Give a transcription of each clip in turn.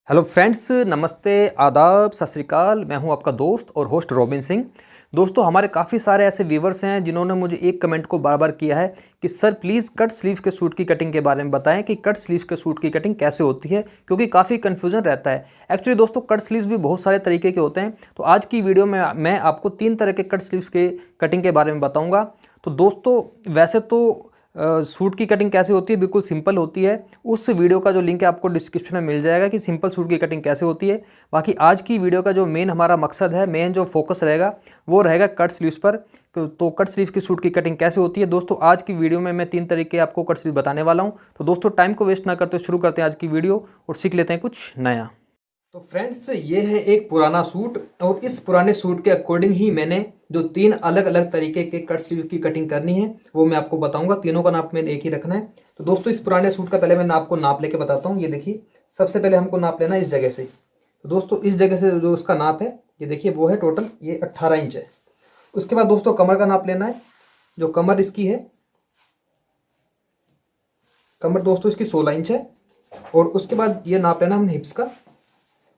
Hello friends, नमस्ते, आदाब, सत श्री अकाल। मैं हूं आपका दोस्त और होस्ट रॉबिन सिंह। दोस्तों, हमारे काफ़ी सारे ऐसे व्यूवर्स हैं जिन्होंने मुझे एक कमेंट को बार बार किया है कि सर प्लीज़ कट स्लीव के सूट की कटिंग के बारे में बताएं कि कट स्लीव के सूट की कटिंग कैसे होती है, क्योंकि काफ़ी कन्फ्यूजन रहता है। एक्चुअली दोस्तों, कट स्लीव्स भी बहुत सारे तरीके के होते हैं। तो आज की वीडियो में मैं आपको 3 तरह के कट स्लीव्स के कटिंग के बारे में बताऊँगा। तो दोस्तों, वैसे तो सूट की कटिंग कैसे होती है बिल्कुल सिंपल होती है। उस वीडियो का जो लिंक है आपको डिस्क्रिप्शन में मिल जाएगा कि सिंपल सूट की कटिंग कैसे होती है। बाकी आज की वीडियो का जो मेन हमारा मकसद है, मेन जो फोकस रहेगा वो रहेगा कट स्लीव्स पर। तो कट स्लीव की सूट की कटिंग कैसे होती है दोस्तों, आज की वीडियो में मैं 3 तरीके आपको कट स्लीव बताने वाला हूँ। तो दोस्तों, टाइम को वेस्ट ना करते शुरू करते हैं आज की वीडियो और सीख लेते हैं कुछ नया। तो फ्रेंड्स, ये है एक पुराना सूट और इस पुराने सूट के अकॉर्डिंग ही मैंने जो 3 अलग अलग तरीके के कट स्लीव की कटिंग करनी है वो मैं आपको बताऊंगा। तीनों का नाप मैंने एक ही रखना है। तो दोस्तों, इस पुराने सूट का पहले मैं आपको नाप लेके बताता हूँ। ये देखिए, सबसे पहले हमको नाप लेना है इस जगह से। तो दोस्तों, इस जगह से जो उसका नाप है, ये देखिए, वो है टोटल ये 18 इंच है। उसके बाद दोस्तों, कमर का नाप लेना है। जो कमर इसकी है, कमर दोस्तों इसकी 16 इंच है। और उसके बाद ये नाप लेना हमने हिप्स का,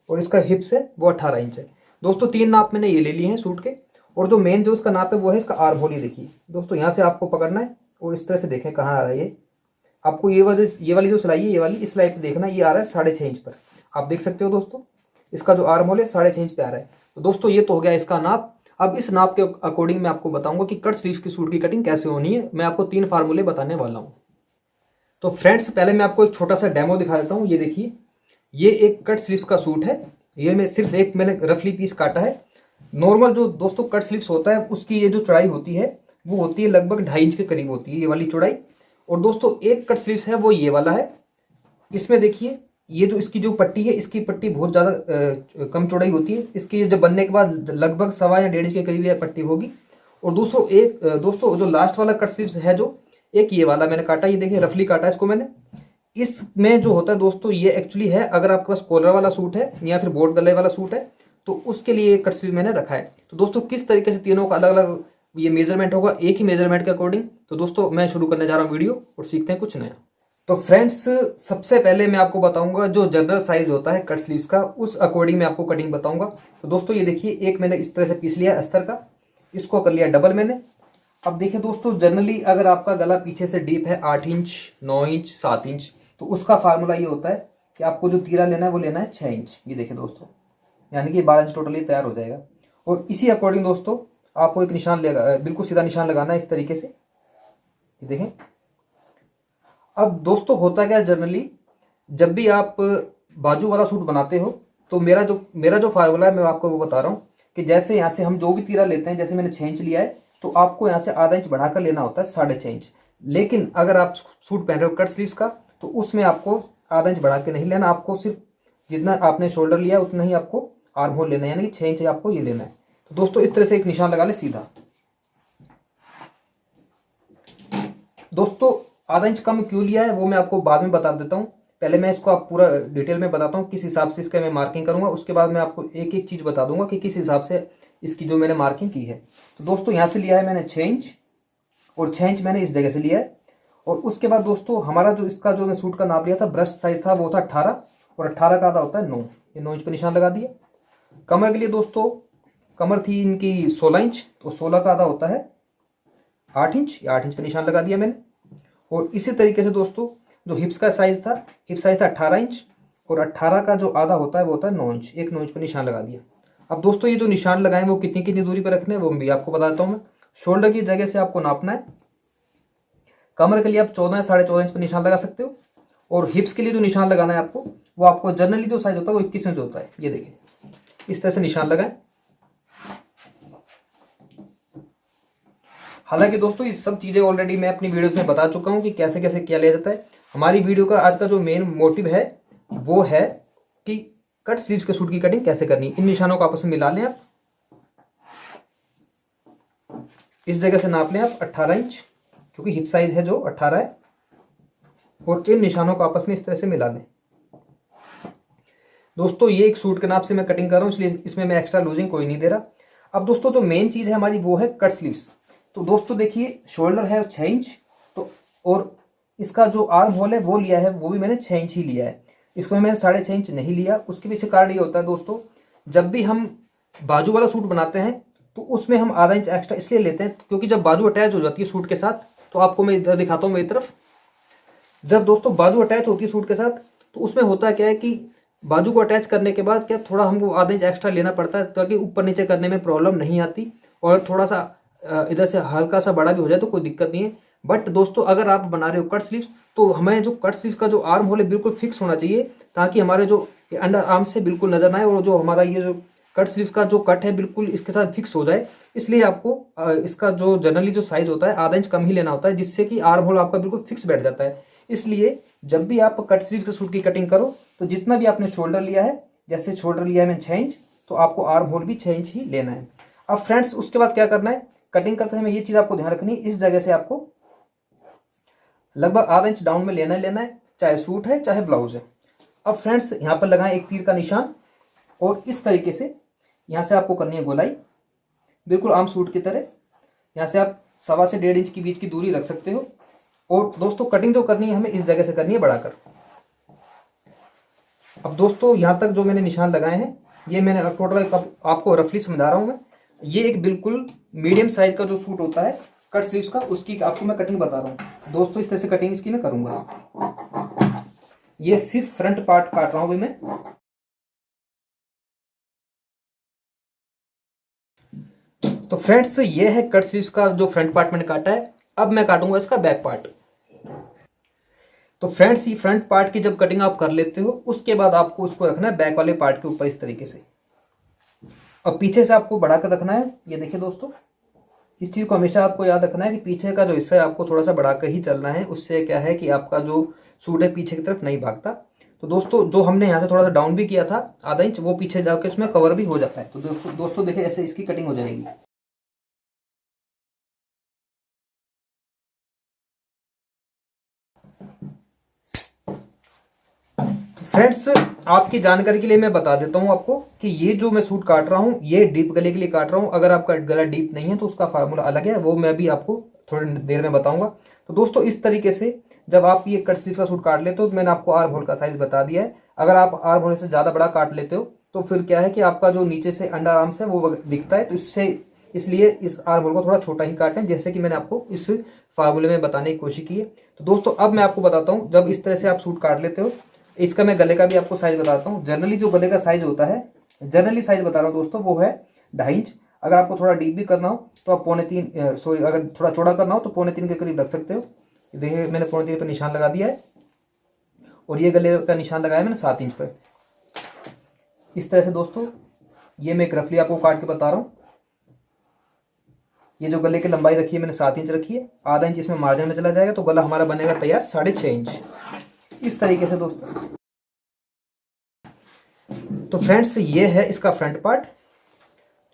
और इसका हिप्स है वो 18 इंच है। दोस्तों, 3 नाप मैंने ये ले लिए हैं सूट के। और जो मेन जो इसका नाप है वो है इसका आर्म होल। देखिए दोस्तों, यहाँ से आपको पकड़ना है और इस तरह से देखें कहाँ आ रहा है ये। आपको ये वाली जो सिलाई है, ये वाली इस सिलाई पे देखना, ये आ रहा है 6.5 इंच पर। आप देख सकते हो दोस्तों, इसका जो आर्म होल है 6.5 इंच पे आ रहा है। तो दोस्तों, ये तो हो गया इसका नाप। अब इस नाप के अकॉर्डिंग मैं आपको बताऊंगा कि कट स्लीव्स की सूट की कटिंग कैसे होनी है। मैं आपको 3 फार्मूले बताने वाला हूँ। तो फ्रेंड्स, पहले मैं आपको एक छोटा सा डेमो दिखा देता हूँ। ये देखिए, ये एक कट स्लीव्स का सूट है। ये मैं सिर्फ एक मैंने रफली पीस काटा है। नॉर्मल जो दोस्तों कट स्लीव्स होता है उसकी ये जो चौड़ाई होती है वो होती है लगभग 2.5 इंच के करीब होती है ये वाली चौड़ाई। और दोस्तों, एक कट स्लीव्स है वो ये वाला है। इसमें देखिए, ये जो इसकी जो पट्टी है, इसकी पट्टी बहुत ज़्यादा कम चौड़ाई होती है। इसकी जब बनने के बाद लगभग 1.25 या 1.5 इंच के करीब यह पट्टी होगी। और दोस्तों जो लास्ट वाला कट स्लीव्स है, जो एक ये वाला मैंने काटा, ये देखिए रफली काटा इसको मैंने। इसमें जो होता है दोस्तों, ये एक्चुअली है अगर आपके पास कॉलर वाला सूट है या फिर बोट गले वाला सूट है तो उसके लिए कट स्लीव मैंने रखा है। तो दोस्तों, किस तरीके से तीनों का अलग अलग ये मेजरमेंट होगा एक ही मेजरमेंट के अकॉर्डिंग। तो दोस्तों, मैं शुरू करने जा रहा हूँ वीडियो और सीखते हैं कुछ नया। तो फ्रेंड्स, सबसे पहले मैं आपको बताऊंगा जो जनरल साइज होता है कट स्लीव्स का, उस अकॉर्डिंग मैं आपको कटिंग बताऊंगा। तो दोस्तों, ये देखिए, एक मैंने इस तरह से पीस लिया अस्तर का, इसको कर लिया डबल मैंने। अब देखिए दोस्तों, जनरली अगर आपका गला पीछे से डीप है 8 इंच, 9 इंच, 7 इंच, तो उसका फार्मूला ये होता है कि आपको जो तीरा लेना है वो लेना है 6 इंच। ये देखिए दोस्तों, यानी कि 12 इंच टोटली तैयार हो जाएगा। और इसी अकॉर्डिंग दोस्तों, आपको एक निशान बिल्कुल सीधा निशान लगाना है इस तरीके से। ये देखें। अब दोस्तों, होता क्या जनरली, जब भी आप बाजू वाला सूट बनाते हो तो मेरा जो फार्मूला है मैं आपको वो बता रहा हूँ कि जैसे यहाँ से हम जो भी तीरा लेते हैं, जैसे मैंने 6 इंच लिया है तो आपको यहाँ से आधा इंच बढ़ाकर लेना होता है 6.5 इंच। लेकिन अगर आप सूट पहन रहे हो कट स्लीव्स का तो उसमें आपको आधा इंच बढ़ा के नहीं लेना। आपको सिर्फ जितना आपने शोल्डर लिया उतना ही आपको आर्म होल लेना है, यानी कि 6 इंच आपको ये लेना है। तो दोस्तों, इस तरह से एक निशान लगा ले सीधा। दोस्तों, आधा इंच कम क्यों लिया है वो मैं आपको बाद में बता देता हूँ। पहले मैं इसको आप पूरा डिटेल में बताता हूँ किस हिसाब से इसका मैं मार्किंग करूंगा। उसके बाद मैं आपको एक एक चीज बता दूंगा कि किस हिसाब से इसकी जो मैंने मार्किंग की है। तो दोस्तों, यहाँ से लिया है मैंने 6 इंच और 6 इंच मैंने इस जगह से लिया है। और उसके बाद दोस्तों, हमारा जो इसका जो मैं सूट का नाप लिया था, ब्रेस्ट साइज था वो था 18, और 18 का आधा होता है 9। ये 9 इंच पर निशान लगा दिया। कमर के लिए दोस्तों, कमर थी इनकी 16 इंच, तो 16 का आधा होता है 8 इंच। या 8 इंच पर निशान लगा दिया मैंने। और इसी तरीके से दोस्तों, जो हिप्स का साइज था, हिप साइज था 18 इंच, और 18 का जो आधा होता है वो होता है 9 इंच। एक 9 इंच पर निशान लगा दिया। अब दोस्तों, ये जो निशान लगाए वो कितनी कितनी दूरी पर रखने हैं वो भी आपको बता देता हूँ मैं। शोल्डर की जगह से आपको नापना है। कमर के लिए आप 14 या 14.5 इंच पर निशान लगा सकते हो। और हिप्स के लिए जो निशान लगाना है आपको, वो आपको जनरली जो साइज होता है वो 21 इंच होता है। ये देखिए, इस तरह से निशान लगाएं। हालांकि दोस्तों, ये सब चीजें ऑलरेडी मैं अपनी वीडियोस में बता चुका हूं कि कैसे कैसे क्या लिया जाता है। हमारी वीडियो का आज का जो मेन मोटिव है वो है कि कट स्लीव्स के सूट की कटिंग कैसे करनी है। इन निशानों को आपस में मिला लें आप। इस जगह से नाप लें आप 18 इंच, क्योंकि हिप साइज है जो 18 है। और इन निशानों को आपस में इस तरह से मिला लें। दोस्तों, ये एक सूट के नाप से मैं कटिंग कर रहा हूं, इसलिए इसमें मैं एक्स्ट्रा लूजिंग कोई नहीं दे रहा। अब दोस्तों, जो मेन चीज है हमारी वो है कट स्लीव्स। तो दोस्तों देखिए, शोल्डर है 6 इंच, तो और इसका जो आर्म होल है वो लिया है, वो भी मैंने 6 इंच ही लिया है। इसको मैंने 6.5 इंच नहीं लिया। उसके पीछे कारण ये होता है दोस्तों, जब भी हम बाजू वाला सूट बनाते हैं तो उसमें हम आधा इंच एक्स्ट्रा इसलिए लेते हैं क्योंकि जब बाजू अटैच हो जाती है सूट के साथ, तो आपको मैं इधर दिखाता हूँ मेरी तरफ, जब दोस्तों बाजू अटैच होती है सूट के साथ तो उसमें होता क्या है कि बाजू को अटैच करने के बाद क्या थोड़ा हमको आधा इंच एक्स्ट्रा लेना पड़ता है ताकि ऊपर नीचे करने में प्रॉब्लम नहीं आती, और थोड़ा सा इधर से हल्का सा बड़ा भी हो जाए तो कोई दिक्कत नहीं है। बट दोस्तों अगर आप बना रहे हो कट स्लीव्स तो हमें जो कट स्लीव्स का जो आर्म होल है बिल्कुल फिक्स होना चाहिए ताकि हमारे जो अंडर आर्म से बिल्कुल नजर ना आए, और जो हमारा ये जो कट स्लीव्स का जो कट है बिल्कुल इसके साथ फिक्स हो जाए। इसलिए आपको इसका जो जनरली जो साइज होता है आधा इंच कम ही लेना होता है, जिससे कि आर्म होल आपका बिल्कुल फिक्स बैठ जाता है। इसलिए जब भी आप कट स्लीव्स के सूट की कटिंग करो तो जितना भी आपने शोल्डर लिया है, जैसे शोल्डर लिया है मैंने 6 इंच, तो आपको आर्म होल भी 6 इंच ही लेना है। अब फ्रेंड्स उसके बाद क्या करना है, कटिंग करते समय ये चीज आपको ध्यान रखनी है, इस जगह से आपको लगभग आधा इंच डाउन में लेना है, चाहे सूट है चाहे ब्लाउज है। अब फ्रेंड्स यहाँ पर लगाएं एक तीर का निशान, और इस तरीके से यहाँ से आपको करनी है गोलाई बिल्कुल आम सूट की तरह। यहाँ से आप 1.25 से 1.5 इंच की बीच की दूरी रख सकते हो। और दोस्तों कटिंग जो करनी है हमें इस जगह से करनी है बढ़ाकर। अब दोस्तों यहाँ तक जो मैंने निशान लगाए हैं ये मैंने टोटल आपको रफली समझा रहा हूँ मैं। ये एक बिल्कुल मीडियम साइज का जो सूट होता है कट स्लीव्स का, उसकी आपको मैं कटिंग बता रहा हूँ दोस्तों। इस तरह से कटिंग इसकी मैं करूंगा। ये सिर्फ फ्रंट पार्ट काट रहा हूं भाई मैं। तो फ्रेंड्स ये है कट स्लीव्स का जो फ्रंट पार्ट मैंने काटा है। अब मैं काटूंगा इसका बैक पार्ट। तो फ्रेंड्स ये फ्रंट पार्ट की जब कटिंग आप कर लेते हो उसके बाद आपको उसको रखना है बैक वाले पार्ट के ऊपर इस तरीके से, और पीछे से आपको बढ़ाकर रखना है। ये देखिए दोस्तों, इस चीज को हमेशा आपको याद रखना है कि पीछे का जो हिस्सा है आपको थोड़ा सा बढ़ाकर ही चलना है। उससे क्या है कि आपका जो सूट है पीछे की तरफ नहीं भागता। तो दोस्तों जो हमने यहाँ से थोड़ा सा डाउन भी किया था आधा इंच, वो पीछे जाकर उसमें कवर भी हो जाता है। तो दोस्तों देखिए ऐसे इसकी कटिंग हो जाएगी। फ्रेंड्स आपकी जानकारी के लिए मैं बता देता हूं आपको कि ये जो मैं सूट काट रहा हूं ये डीप गले के लिए काट रहा हूं। अगर आपका गला डीप नहीं है तो उसका फार्मूला अलग है, वो मैं भी आपको थोड़ी देर में बताऊंगा। तो दोस्तों इस तरीके से जब आप ये कट स्लीव का सूट काट लेते हो तो मैंने आपको आर्म होल का साइज बता दिया है। अगर आप आर्म होल से ज्यादा बड़ा काट लेते हो तो फिर क्या है कि आपका जो नीचे से अंडर आर्म्स है वो दिखता है, तो इसलिए इस आर्म होल को थोड़ा छोटा ही काटें, जैसे कि मैंने आपको इस फार्मूले में बताने की कोशिश की है। तो दोस्तों अब मैं आपको बताता हूँ जब इस तरह से आप सूट काट लेते हो, इसका मैं गले का भी आपको साइज बताता हूँ। जनरली जो गले का साइज होता है, जनरली साइज बता रहा हूँ दोस्तों, वो है 2.5 इंच। अगर आपको थोड़ा डीप भी करना हो तो आप 3.25 सॉरी अगर थोड़ा चौड़ा करना हो तो 3.25 के करीब रख सकते हो। देखिए मैंने 3.25 पर निशान लगा दिया है, और ये गले का निशान लगाया मैंने 7 इंच पर। इस तरह से दोस्तों ये मैं एक रफली आपको काट के बता रहा हूँ। ये जो गले की लंबाई रखी है मैंने 7 इंच रखी है, आधा इंच इसमें मार्जिन में चला जाएगा तो गला हमारा बनेगा तैयार 6.5 इंच। इस तरीके से दोस्तों। तो फ्रेंड्स ये है इसका फ्रंट पार्ट।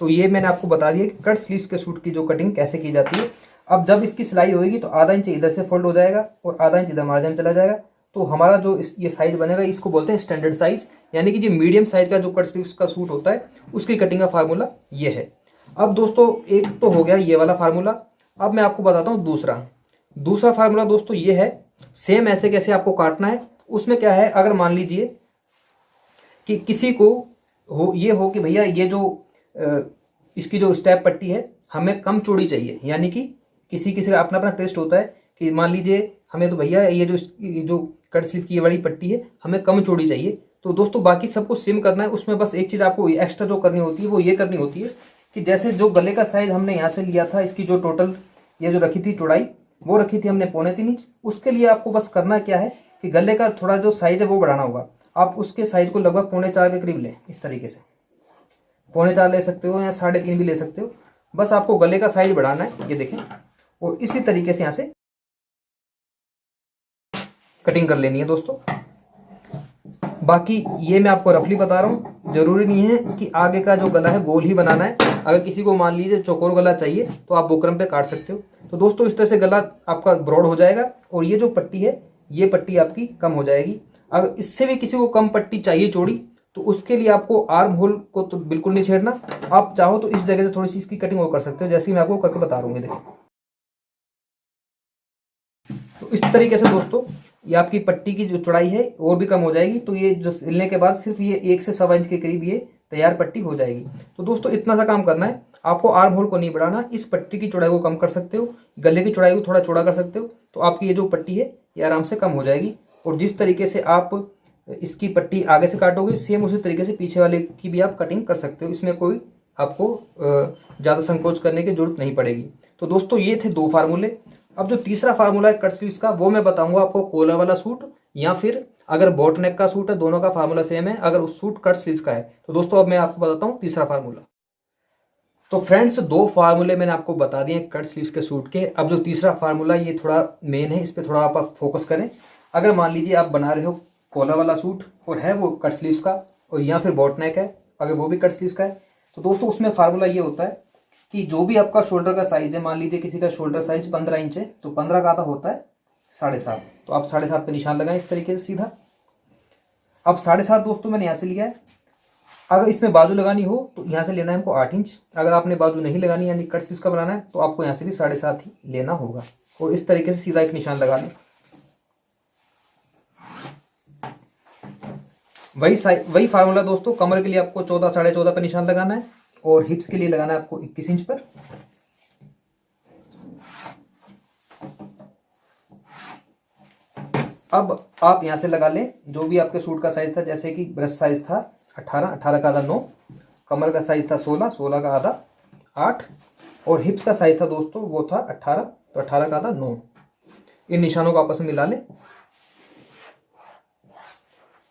तो ये मैंने आपको बता दिया कि कट स्लीव्स के सूट की जो कटिंग कैसे की जाती है। अब जब इसकी सिलाई होगी तो आधा इंच इधर से फोल्ड हो जाएगा और आधा इंच इधर मार्जिन चला जाएगा। तो हमारा जो ये साइज बनेगा इसको बोलते हैं स्टैंडर्ड साइज, यानी कि जो मीडियम साइज का जो कट स्लीव्स का सूट होता है उसकी कटिंग का फार्मूला ये है। अब दोस्तों एक तो हो गया ये वाला फार्मूला। अब मैं आपको बताता हूँ दूसरा फार्मूला दोस्तों ये है। सेम ऐसे कैसे आपको काटना है, उसमें क्या है, अगर मान लीजिए कि किसी को ये हो कि भैया ये जो इसकी जो स्टेप पट्टी है हमें कम चौड़ी चाहिए, यानी कि किसी का अपना अपना टेस्ट होता है कि मान लीजिए हमें तो भैया ये जो कट स्लीव की ये वाली पट्टी है हमें कम चौड़ी चाहिए। तो दोस्तों बाकी सबको सेम करना है, उसमें बस एक चीज़ आपको एक्स्ट्रा जो करनी होती है वो ये करनी होती है कि जैसे जो गले का साइज हमने यहाँ से लिया था, इसकी जो टोटल ये जो रखी थी चौड़ाई वो रखी थी हमने 3.25 इंच। उसके लिए आपको बस करना क्या है कि गले का थोड़ा जो साइज है वो बढ़ाना होगा। आप उसके साइज को लगभग 4.25 के करीब लें, इस तरीके से 4.25 ले सकते हो या 3.5 भी ले सकते हो। बस आपको गले का साइज बढ़ाना है, ये देखें, और इसी तरीके से यहाँ से कटिंग कर लेनी है दोस्तों। बाकी ये मैं आपको रफली बता रहा हूँ, जरूरी नहीं है कि आगे का जो गला है गोल ही बनाना है। अगर किसी को मान लीजिए चौकोर गला चाहिए तो आप बुकरम पे काट सकते हो। तो दोस्तों इस तरह से गला आपका ब्रॉड हो जाएगा और ये जो पट्टी है ये पट्टी आपकी कम हो जाएगी। अगर इससे भी किसी को कम पट्टी चाहिए चौड़ी तो उसके लिए आपको आर्म होल को तो बिल्कुल नहीं छेड़ना। आप चाहो तो इस जगह से थोड़ी सी इसकी कटिंग और कर सकते हो, जैसे मैं आपको करके बता रहा हूँ। देखिए तो इस तरीके से दोस्तों ये आपकी पट्टी की जो चौड़ाई है और भी कम हो जाएगी। तो ये जो सिलने के बाद सिर्फ ये 1 से 1.25 इंच के करीब ये तैयार पट्टी हो जाएगी। तो दोस्तों इतना सा काम करना है आपको, आर्म होल को नहीं बढ़ाना, इस पट्टी की चौड़ाई को कम कर सकते हो, गले की चौड़ाई को थोड़ा चौड़ा कर सकते हो, तो आपकी ये जो पट्टी है ये आराम से कम हो जाएगी। और जिस तरीके से आप इसकी पट्टी आगे से काटोगे सेम उसी तरीके से पीछे वाले की भी आप कटिंग कर सकते हो, इसमें कोई आपको ज़्यादा संकोच करने की जरूरत नहीं पड़ेगी। तो दोस्तों ये थे 2 फार्मूले। अब जो तीसरा फार्मूला है कट स्लीव्स का, वो मैं बताऊंगा आपको कॉलर वाला सूट या फिर अगर बोट नेक का सूट है, दोनों का फार्मूला सेम है, अगर उस सूट कट स्लीव्स का है। तो दोस्तों अब मैं आपको बताता हूँ तीसरा फार्मूला। तो फ्रेंड्स 2 फार्मूले मैंने आपको बता दिए कट स्लीव्स के सूट के। अब जो तीसरा फार्मूला ये थोड़ा मेन है, इस पर थोड़ा आप फोकस करें। अगर मान लीजिए आप बना रहे हो कॉलर वाला सूट और है वो कट स्लीव्स का, और या फिर बॉट नेक है अगर वो भी कट स्लीव्स का है, तो दोस्तों उसमें फार्मूला ये होता है कि जो भी आपका शोल्डर का साइज है, मान लीजिए किसी का शोल्डर साइज 15 इंच है, तो 15 का आधा होता है 7.5। तो आप 7.5 पे निशान लगाएं इस तरीके से सीधा। अब 7.5 दोस्तों मैंने यहाँ से लिया है। अगर इसमें बाजू लगानी हो तो यहाँ से लेना है हमको 8 इंच। अगर आपने बाजू नहीं लगानी यानी कट स्लीव्स का बनाना है तो आपको यहाँ से भी 7.5 ही लेना होगा। और इस तरीके से सीधा एक निशान लगा लें। वही फार्मूला दोस्तों कमर के लिए आपको 14 14.5 पर निशान लगाना है और हिप्स के लिए लगाना है आपको 21 इंच पर। अब आप यहां से लगा लें जो भी आपके सूट का साइज था, जैसे कि ब्रेस्ट साइज था 18, 18 का आधा 9, कमर का साइज था 16, 16 का आधा 8 और हिप्स का साइज था दोस्तों वो था 18, तो 18 का आधा 9। इन निशानों को आपस में मिला लें।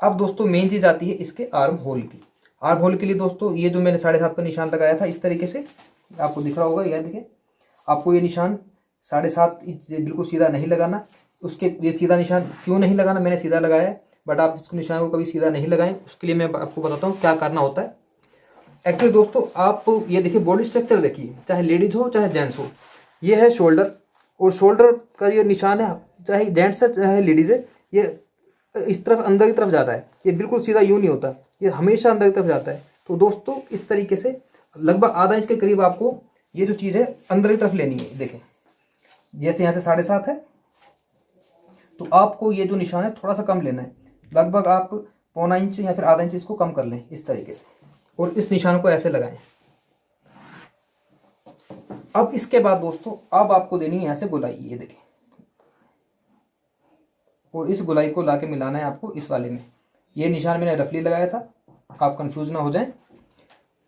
अब दोस्तों मेन चीज आती है इसके आर्म होल की। आर्म होल के लिए दोस्तों ये जो मैंने 7.5 पर निशान लगाया था इस तरीके से आपको दिख रहा होगा, यह देखिए आपको ये निशान 7.5 इंच बिल्कुल सीधा नहीं लगाना। उसके ये सीधा निशान क्यों नहीं लगाना, मैंने सीधा लगाया है बट आप इसको निशान को कभी सीधा नहीं लगाएं। उसके लिए मैं आपको बताता हूँ क्या करना होता है। एक्चुअली दोस्तों आप ये देखिए बॉडी स्ट्रक्चर देखिए, चाहे लेडीज हो चाहे जेंट्स हो, ये है शोल्डर और शोल्डर का ये निशान है, चाहे जेंट्स है चाहे लेडीज है, ये इस तरफ अंदर की तरफ जाता है, ये बिल्कुल सीधा यूं नहीं होता, ये हमेशा अंदर की तरफ जाता है। तो दोस्तों इस तरीके से लगभग आधा इंच के करीब आपको ये जो चीज़ है अंदर की तरफ लेनी है। देखें जैसे यहाँ से 7.5 है तो आपको ये जो निशान है थोड़ा सा कम लेना है, लगभग आप 1.25 इंच या फिर आधा इंच इसको कम कर लें इस तरीके से और इस निशान को ऐसे लगाएं। अब इसके बाद दोस्तों अब आपको देनी है यहाँ से गोलाई, ये देखें, और इस गोलाई को लाके मिलाना है आपको इस वाले में। ये निशान मैंने रफली लगाया था, आप कंफ्यूज ना हो जाएं।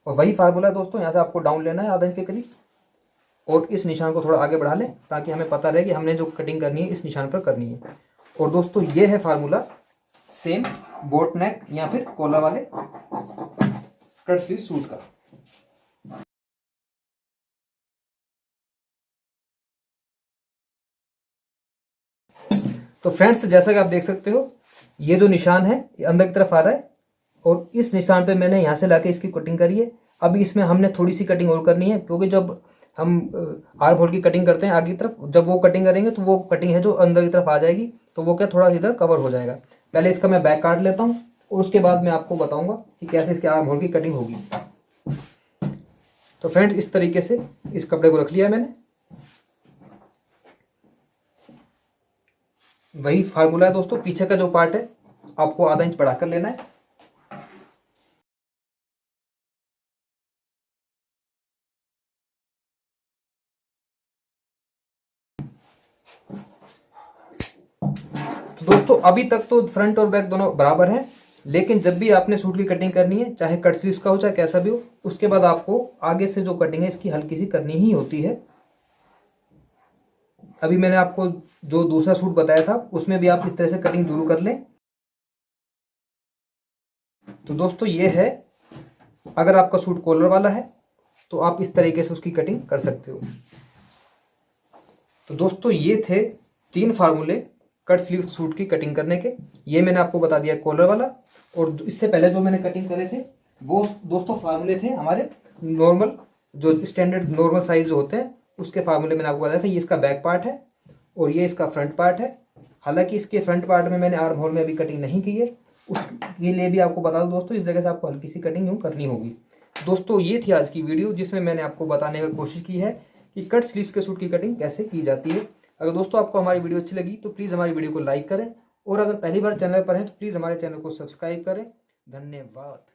और वही फार्मूला है दोस्तों, यहाँ से आपको डाउन लेना है आधा इंच के करीब और इस निशान को थोड़ा आगे बढ़ा लें ताकि हमें पता रहे कि हमने जो कटिंग करनी है इस निशान पर करनी है। और दोस्तों ये है फार्मूला सेम बोट नेक या फिर कॉलर वाले कट स्लीव सूट का। तो फ्रेंड्स जैसा कि आप देख सकते हो ये जो निशान है ये अंदर की तरफ आ रहा है और इस निशान पे मैंने यहाँ से लाके इसकी कटिंग करी है। अभी इसमें हमने थोड़ी सी कटिंग और करनी है क्योंकि जब हम आर्म होल की कटिंग करते हैं आगे की तरफ, जब वो कटिंग करेंगे तो वो कटिंग है जो अंदर की तरफ आ जाएगी, तो वो क्या थोड़ा इधर कवर हो जाएगा। पहले इसका मैं बैक काट लेता हूँ और उसके बाद मैं आपको बताऊंगा कि कैसे इसके आर्म होल की कटिंग होगी। तो फ्रेंड्स इस तरीके से इस कपड़े को रख लिया मैंने। वही फार्मूला है दोस्तों, पीछे का जो पार्ट है आपको आधा इंच बढ़ाकर लेना है। तो दोस्तों अभी तक तो फ्रंट और बैक दोनों बराबर हैं, लेकिन जब भी आपने सूट की कटिंग करनी है चाहे कट स्लीव्स का हो चाहे कैसा भी हो, उसके बाद आपको आगे से जो कटिंग है इसकी हल्की सी करनी ही होती है। अभी मैंने आपको जो दूसरा सूट बताया था उसमें भी आप इस तरह से कटिंग जरूर कर लें। तो दोस्तों ये है, अगर आपका सूट कॉलर वाला है तो आप इस तरीके से उसकी कटिंग कर सकते हो। तो दोस्तों ये थे 3 फार्मूले कट स्लीव सूट की कटिंग करने के। ये मैंने आपको बता दिया कॉलर वाला, और इससे पहले जो मैंने कटिंग करे थे वो दोस्तों फार्मूले थे हमारे नॉर्मल, जो स्टैंडर्ड नॉर्मल साइज जो होते हैं उसके फार्मूले मैंने आपको बताया था। ये इसका बैक पार्ट है और ये इसका फ्रंट पार्ट है। हालांकि इसके फ्रंट पार्ट में मैंने आर्म होल में अभी कटिंग नहीं की है, उसके लिए भी आपको बता दूं दोस्तों इस जगह से आपको हल्की सी कटिंग यूँ करनी होगी। दोस्तों ये थी आज की वीडियो जिसमें मैंने आपको बताने की कोशिश की है कि कट स्लीव्स के सूट की कटिंग कैसे की जाती है। अगर दोस्तों आपको हमारी वीडियो अच्छी लगी तो प्लीज़ हमारी वीडियो को लाइक करें और अगर पहली बार चैनल पर हैं तो प्लीज़ हमारे चैनल को सब्सक्राइब करें। धन्यवाद।